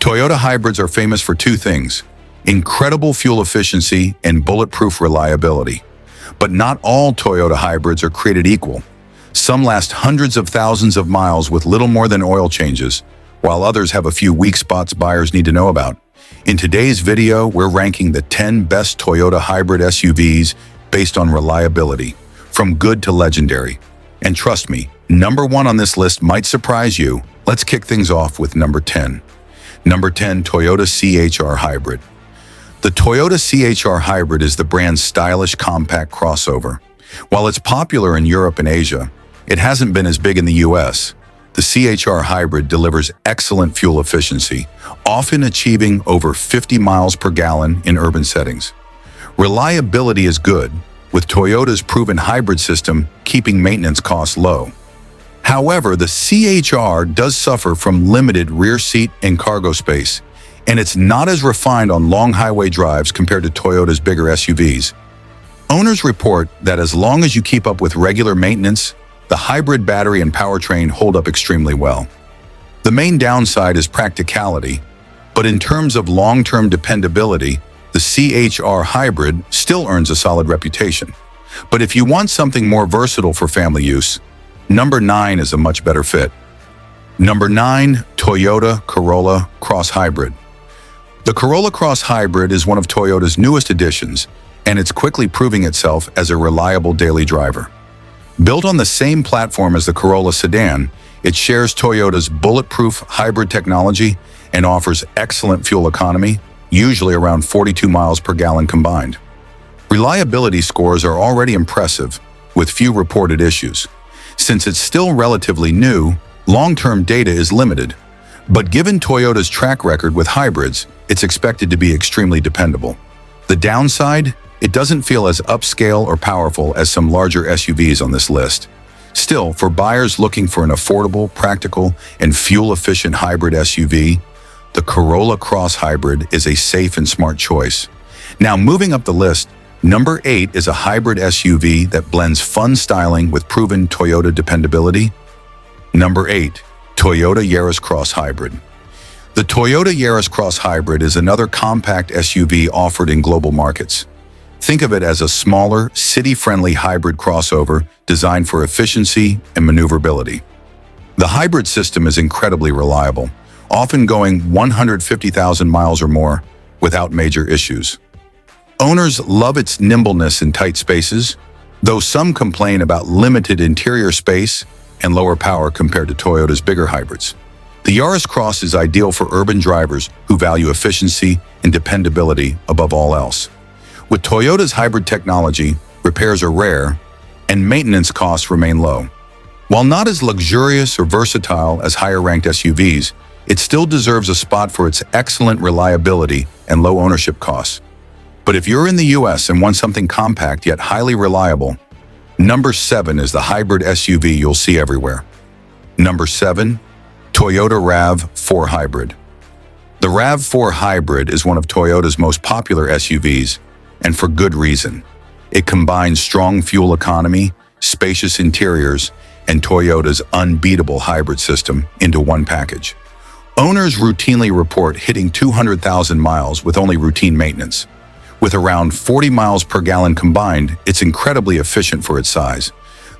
Toyota hybrids are famous for two things: incredible fuel efficiency and bulletproof reliability. But not all Toyota hybrids are created equal. Some last hundreds of thousands of miles with little more than oil changes, while others have a few weak spots buyers need to know about. In today's video, we're ranking the 10 best Toyota hybrid SUVs based on reliability, from good to legendary. And trust me, number one on this list might surprise you. Let's kick things off with number 10. Number 10, Toyota CHR Hybrid. The Toyota CHR Hybrid is the brand's stylish compact crossover. While it's popular in Europe and Asia, it hasn't been as big in the US. The CHR Hybrid delivers excellent fuel efficiency, often achieving over 50 miles per gallon in urban settings. Reliability is good, with Toyota's proven hybrid system keeping maintenance costs low. However, the CHR does suffer from limited rear seat and cargo space, and it's not as refined on long highway drives compared to Toyota's bigger SUVs. Owners report that as long as you keep up with regular maintenance, the hybrid battery and powertrain hold up extremely well. The main downside is practicality, but in terms of long-term dependability, the CHR Hybrid still earns a solid reputation. But if you want something more versatile for family use, number 9 is a much better fit. Number 9, Toyota Corolla Cross Hybrid. The Corolla Cross Hybrid is one of Toyota's newest additions, and it's quickly proving itself as a reliable daily driver. Built on the same platform as the Corolla sedan, it shares Toyota's bulletproof hybrid technology and offers excellent fuel economy, usually around 42 miles per gallon combined. Reliability scores are already impressive, with few reported issues. Since it's still relatively new, long-term data is limited. But given Toyota's track record with hybrids, it's expected to be extremely dependable. The downside? It doesn't feel as upscale or powerful as some larger SUVs on this list. Still, for buyers looking for an affordable, practical, and fuel-efficient hybrid SUV, the Corolla Cross Hybrid is a safe and smart choice. Now, moving up the list, number 8 is a hybrid SUV that blends fun styling with proven Toyota dependability. Number 8, Toyota Yaris Cross Hybrid. The Toyota Yaris Cross Hybrid is another compact SUV offered in global markets. Think of it as a smaller, city-friendly hybrid crossover designed for efficiency and maneuverability. The hybrid system is incredibly reliable, often going 150,000 miles or more without major issues. Owners love its nimbleness in tight spaces, though some complain about limited interior space and lower power compared to Toyota's bigger hybrids. The Yaris Cross is ideal for urban drivers who value efficiency and dependability above all else. With Toyota's hybrid technology, repairs are rare, and maintenance costs remain low. While not as luxurious or versatile as higher-ranked SUVs, it still deserves a spot for its excellent reliability and low ownership costs. But if you're in the US and want something compact yet highly reliable, number 7 is the hybrid SUV you'll see everywhere. Number 7, Toyota RAV4 Hybrid. The RAV4 Hybrid is one of Toyota's most popular SUVs, and for good reason. It combines strong fuel economy, spacious interiors, and Toyota's unbeatable hybrid system into one package. Owners routinely report hitting 200,000 miles with only routine maintenance. With around 40 miles per gallon combined, it's incredibly efficient for its size.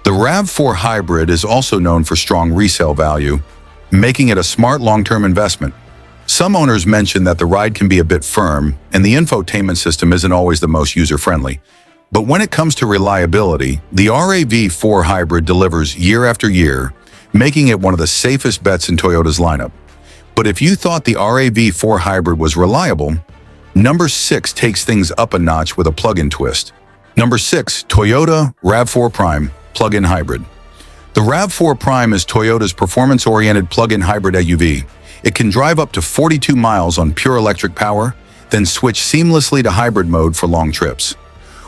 The RAV4 Hybrid is also known for strong resale value, making it a smart long-term investment. Some owners mention that the ride can be a bit firm and the infotainment system isn't always the most user-friendly. But when it comes to reliability, the RAV4 Hybrid delivers year after year, making it one of the safest bets in Toyota's lineup. But if you thought the RAV4 Hybrid was reliable, number 6 takes things up a notch with a plug-in twist. Number 6, Toyota RAV4 Prime Plug-in Hybrid. The RAV4 Prime is Toyota's performance-oriented plug-in hybrid SUV. It can drive up to 42 miles on pure electric power, then switch seamlessly to hybrid mode for long trips.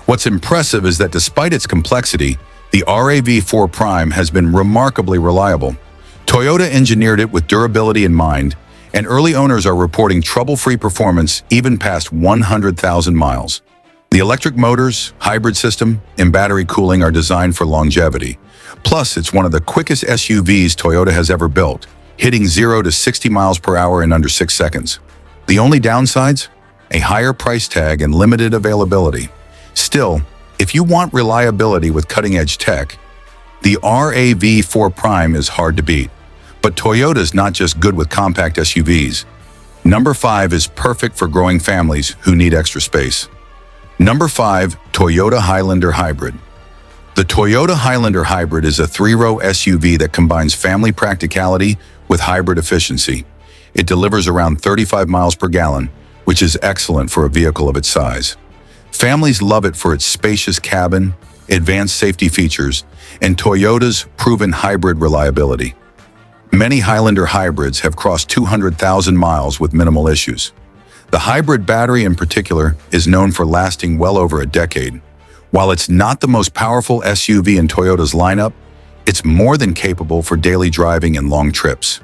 What's impressive is that despite its complexity, the RAV4 Prime has been remarkably reliable. Toyota engineered it with durability in mind, and early owners are reporting trouble-free performance even past 100,000 miles. The electric motors, hybrid system, and battery cooling are designed for longevity. Plus, it's one of the quickest SUVs Toyota has ever built, hitting 0 to 60 miles per hour in under 6 seconds. The only downsides? A higher price tag and limited availability. Still, if you want reliability with cutting-edge tech, the RAV4 Prime is hard to beat. But Toyota's not just good with compact SUVs. Number 5 is perfect for growing families who need extra space. Number 5, Toyota Highlander Hybrid. The Toyota Highlander Hybrid is a 3-row SUV that combines family practicality with hybrid efficiency. It delivers around 35 miles per gallon, which is excellent for a vehicle of its size. Families love it for its spacious cabin, advanced safety features, and Toyota's proven hybrid reliability. Many Highlander hybrids have crossed 200,000 miles with minimal issues. The hybrid battery in particular is known for lasting well over a decade. While it's not the most powerful SUV in Toyota's lineup, it's more than capable for daily driving and long trips.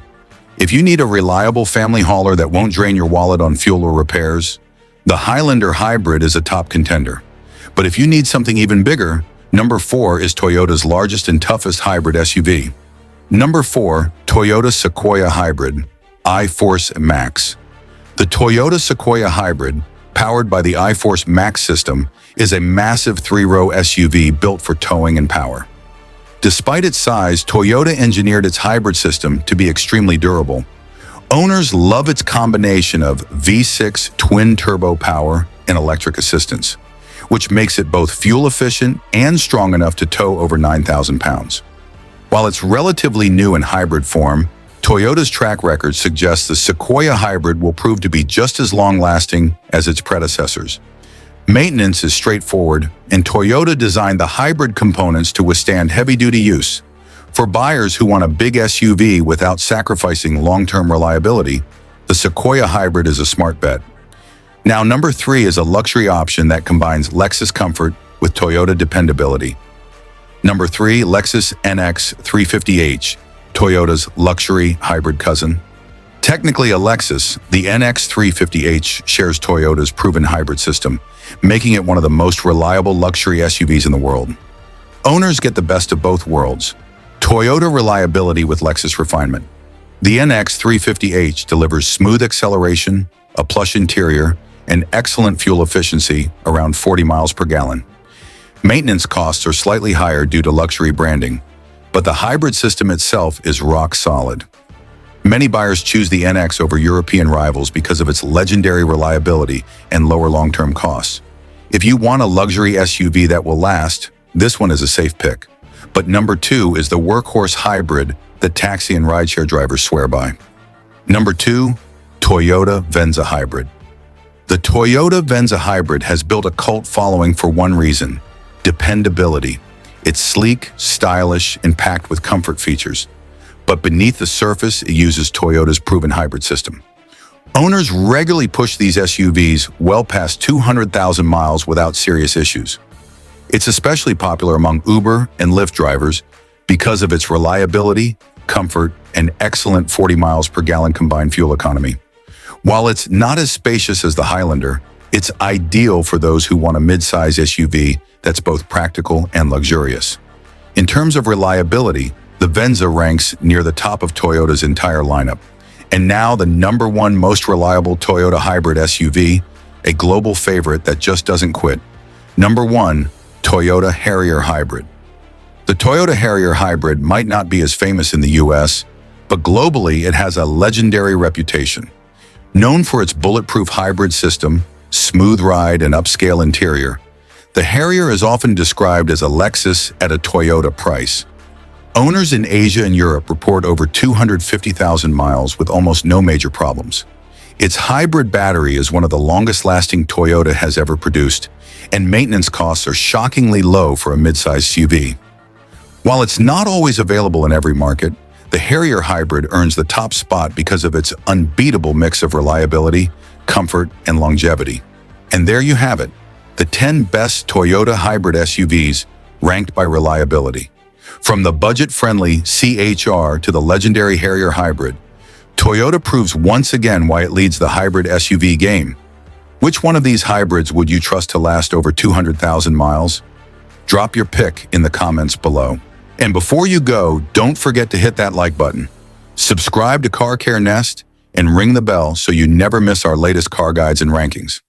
If you need a reliable family hauler that won't drain your wallet on fuel or repairs, the Highlander Hybrid is a top contender. But if you need something even bigger, number 4 is Toyota's largest and toughest hybrid SUV. Number 4, Toyota Sequoia Hybrid, iForce Max. The Toyota Sequoia Hybrid, powered by the iForce Max system, is a massive 3-row SUV built for towing and power. Despite its size, Toyota engineered its hybrid system to be extremely durable. Owners love its combination of V6 twin-turbo power and electric assistance, which makes it both fuel-efficient and strong enough to tow over 9,000 pounds. While it's relatively new in hybrid form, Toyota's track record suggests the Sequoia Hybrid will prove to be just as long-lasting as its predecessors. Maintenance is straightforward, and Toyota designed the hybrid components to withstand heavy-duty use. For buyers who want a big SUV without sacrificing long-term reliability, the Sequoia Hybrid is a smart bet. Now, number 3 is a luxury option that combines Lexus comfort with Toyota dependability. Number 3, Lexus NX 350h, Toyota's luxury hybrid cousin. Technically a Lexus, the NX 350h shares Toyota's proven hybrid system, making it one of the most reliable luxury SUVs in the world. Owners get the best of both worlds. Toyota reliability with Lexus refinement. The NX 350h delivers smooth acceleration, a plush interior, and excellent fuel efficiency around 40 miles per gallon. Maintenance costs are slightly higher due to luxury branding, but the hybrid system itself is rock solid. Many buyers choose the NX over European rivals because of its legendary reliability and lower long-term costs. If you want a luxury SUV that will last, this one is a safe pick. But number 2 is the workhorse hybrid that taxi and rideshare drivers swear by. Number 2, Toyota Venza Hybrid. The Toyota Venza Hybrid has built a cult following for one reason: dependability. It's sleek, stylish, and packed with comfort features. But beneath the surface, it uses Toyota's proven hybrid system. Owners regularly push these SUVs well past 200,000 miles without serious issues. It's especially popular among Uber and Lyft drivers because of its reliability, comfort, and excellent 40 miles per gallon combined fuel economy. While it's not as spacious as the Highlander, it's ideal for those who want a mid-size SUV that's both practical and luxurious. In terms of reliability, the Venza ranks near the top of Toyota's entire lineup, and now the number 1 most reliable Toyota hybrid SUV, a global favorite that just doesn't quit. Number 1, Toyota Harrier Hybrid. The Toyota Harrier Hybrid might not be as famous in the US, but globally it has a legendary reputation. Known for its bulletproof hybrid system, smooth ride, and upscale interior, the Harrier is often described as a Lexus at a Toyota price. Owners in Asia and Europe report over 250,000 miles with almost no major problems. Its hybrid battery is one of the longest-lasting Toyota has ever produced, and maintenance costs are shockingly low for a mid-size SUV. While it's not always available in every market, the Harrier Hybrid earns the top spot because of its unbeatable mix of reliability, comfort, and longevity. And there you have it, the 10 best Toyota hybrid SUVs ranked by reliability. From the budget-friendly CHR to the legendary Harrier Hybrid, Toyota proves once again why it leads the hybrid SUV game. Which one of these hybrids would you trust to last over 200,000 miles? Drop your pick in the comments below. And before you go, don't forget to hit that like button. Subscribe to Car Care Nest and ring the bell so you never miss our latest car guides and rankings.